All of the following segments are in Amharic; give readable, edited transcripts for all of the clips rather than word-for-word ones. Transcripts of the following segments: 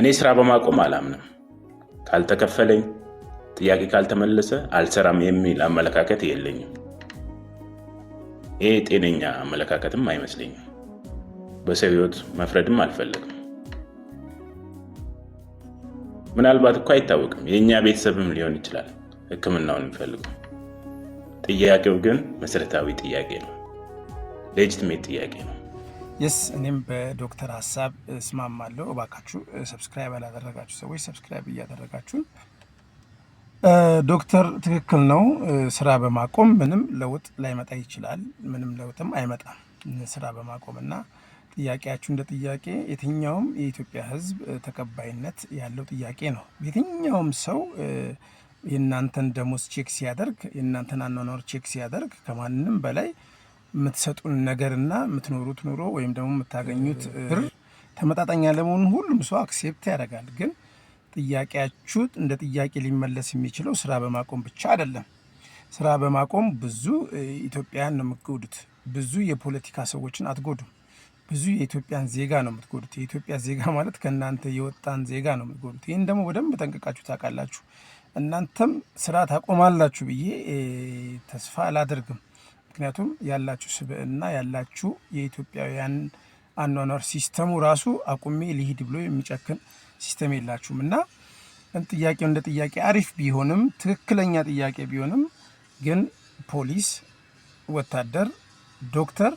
እኔ ስራ በማቆም አላምንም። ካልተከፈለኝ ጥያቄ ካልተመለሰ አልሰራም የሚል አመለካከት የለኝም። ይሄ ጤነኛ አመለካከትም አይመስለኝም። በሰው ህይወት መፍረድም አልፈልግም። ምናልባት እኮ አይታወቅም፣ የኛ ቤተሰብም ሊሆን ይችላል ህክምናውን የሚፈልገው። ጥያቄው ግን መሰረታዊ ጥያቄ ነው፣ ሌጂቲሜት ጥያቄ ነው። እኔም በዶክተር ሀሳብ እስማማለሁ። እባካችሁ ሰብስክራይብ ያላደረጋችሁ ሰዎች ሰብስክራይብ እያደረጋችሁን። ዶክተር ትክክል ነው። ስራ በማቆም ምንም ለውጥ ላይመጣ ይችላል። ምንም ለውጥም አይመጣም ስራ በማቆም እና ጥያቄያችሁ እንደ ጥያቄ የትኛውም የኢትዮጵያ ህዝብ ተቀባይነት ያለው ጥያቄ ነው። የትኛውም ሰው የእናንተን ደሞዝ ቼክ ሲያደርግ፣ የእናንተን አኗኗር ቼክ ሲያደርግ ከማንም በላይ የምትሰጡን ነገርና የምትኖሩት ኑሮ ወይም ደግሞ የምታገኙት ብር ተመጣጣኝ ያለመሆኑን ሁሉም ሰው አክሴፕት ያደርጋል። ግን ጥያቄያችሁ እንደ ጥያቄ ሊመለስ የሚችለው ስራ በማቆም ብቻ አይደለም። ስራ በማቆም ብዙ ኢትዮጵያን ነው የምትጎዱት። ብዙ የፖለቲካ ሰዎችን አትጎዱም። ብዙ የኢትዮጵያን ዜጋ ነው የምትጎዱት። የኢትዮጵያ ዜጋ ማለት ከእናንተ የወጣን ዜጋ ነው የምትጎዱት። ይህን ደግሞ በደንብ ጠንቅቃችሁ ታውቃላችሁ። እናንተም ስራ ታቆማላችሁ ብዬ ተስፋ አላደርግም። ምክንያቱም ያላችሁ ስብዕና ያላችሁ የኢትዮጵያውያን አኗኗር ሲስተሙ ራሱ አቁሜ ሊሂድ ብሎ የሚጨክን ሲስተም የላችሁም እና ጥያቄው እንደ ጥያቄ አሪፍ ቢሆንም ትክክለኛ ጥያቄ ቢሆንም ግን ፖሊስ፣ ወታደር፣ ዶክተር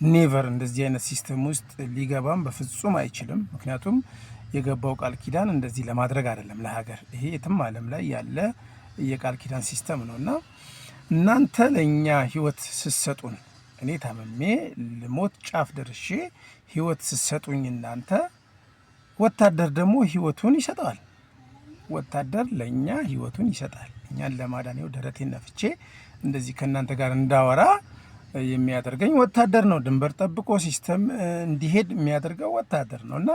ኔቨር እንደዚህ አይነት ሲስተም ውስጥ ሊገባም በፍጹም አይችልም። ምክንያቱም የገባው ቃል ኪዳን እንደዚህ ለማድረግ አይደለም ለሀገር። ይሄ የትም ዓለም ላይ ያለ የቃል ኪዳን ሲስተም ነው እና እናንተ ለእኛ ህይወት ስሰጡን፣ እኔ ታመሜ ልሞት ጫፍ ደርሼ ህይወት ስሰጡኝ እናንተ፣ ወታደር ደግሞ ህይወቱን ይሰጠዋል። ወታደር ለእኛ ህይወቱን ይሰጣል። እኛን ለማዳን ደረቴን ነፍቼ እንደዚህ ከእናንተ ጋር እንዳወራ የሚያደርገኝ ወታደር ነው። ድንበር ጠብቆ ሲስተም እንዲሄድ የሚያደርገው ወታደር ነው እና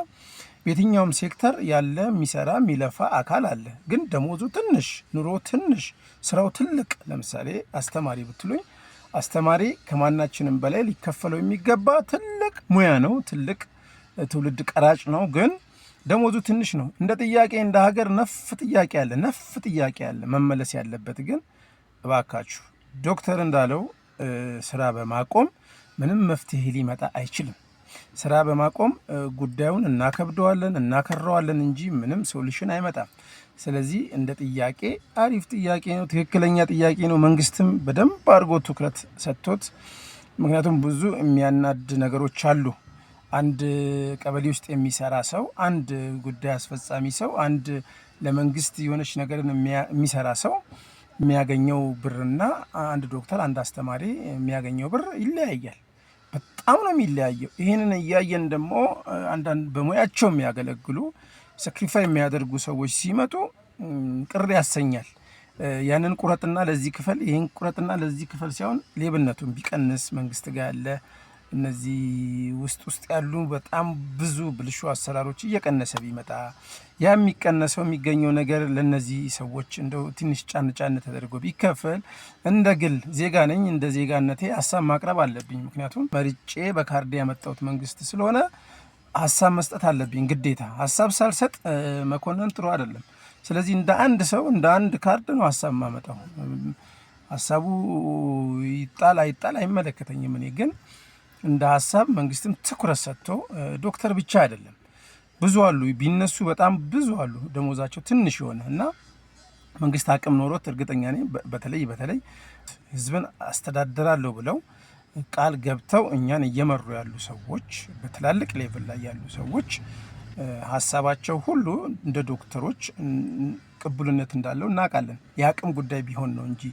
በየትኛውም ሴክተር ያለ የሚሰራ የሚለፋ አካል አለ። ግን ደሞዙ ትንሽ፣ ኑሮ ትንሽ፣ ስራው ትልቅ። ለምሳሌ አስተማሪ ብትሉኝ አስተማሪ ከማናችንም በላይ ሊከፈለው የሚገባ ትልቅ ሙያ ነው። ትልቅ ትውልድ ቀራጭ ነው። ግን ደሞዙ ትንሽ ነው። እንደ ጥያቄ እንደ ሀገር ነፍ ጥያቄ አለ መመለስ ያለበት። ግን እባካችሁ ዶክተር እንዳለው ስራ በማቆም ምንም መፍትሄ ሊመጣ አይችልም። ስራ በማቆም ጉዳዩን እናከብደዋለን እናከረዋለን እንጂ ምንም ሶሉሽን አይመጣም። ስለዚህ እንደ ጥያቄ አሪፍ ጥያቄ ነው፣ ትክክለኛ ጥያቄ ነው። መንግስትም በደንብ አድርጎ ትኩረት ሰጥቶት፣ ምክንያቱም ብዙ የሚያናድ ነገሮች አሉ። አንድ ቀበሌ ውስጥ የሚሰራ ሰው፣ አንድ ጉዳይ አስፈጻሚ ሰው፣ አንድ ለመንግስት የሆነች ነገርን የሚሰራ ሰው የሚያገኘው ብርና አንድ ዶክተር፣ አንድ አስተማሪ የሚያገኘው ብር ይለያያል። በጣም ነው የሚለያየው። ይህንን እያየን ደግሞ አንዳንድ በሙያቸው የሚያገለግሉ ሰክሪፋይ የሚያደርጉ ሰዎች ሲመጡ ቅር ያሰኛል። ያንን ቁረጥና ለዚህ ክፈል፣ ይህን ቁረጥና ለዚህ ክፈል ሳይሆን ሌብነቱን ቢቀንስ መንግስት ጋር ያለ እነዚህ ውስጥ ያሉ በጣም ብዙ ብልሹ አሰራሮች እየቀነሰ ቢመጣ፣ ያ የሚቀነሰው የሚገኘው ነገር ለነዚህ ሰዎች እንደው ትንሽ ጫን ተደርጎ ቢከፈል፣ እንደ ግል ዜጋ ነኝ፣ እንደ ዜጋነቴ ሀሳብ ማቅረብ አለብኝ። ምክንያቱም መርጬ በካርድ ያመጣሁት መንግስት ስለሆነ ሀሳብ መስጠት አለብኝ ግዴታ። ሀሳብ ሳልሰጥ መኮንን ጥሩ አይደለም። ስለዚህ እንደ አንድ ሰው እንደ አንድ ካርድ ነው ሀሳብ ማመጣው። ሀሳቡ ይጣል አይጣል አይመለከተኝም። እኔ ግን እንደ ሀሳብ መንግስትም ትኩረት ሰጥቶ፣ ዶክተር ብቻ አይደለም ብዙ አሉ ቢነሱ በጣም ብዙ አሉ ደሞዛቸው ትንሽ የሆነ እና መንግስት አቅም ኖሮት እርግጠኛ ነኝ በተለይ ህዝብን አስተዳደራለሁ ብለው ቃል ገብተው እኛን እየመሩ ያሉ ሰዎች፣ በትላልቅ ሌቭል ላይ ያሉ ሰዎች ሀሳባቸው ሁሉ እንደ ዶክተሮች ቅቡልነት እንዳለው እናውቃለን። የአቅም ጉዳይ ቢሆን ነው እንጂ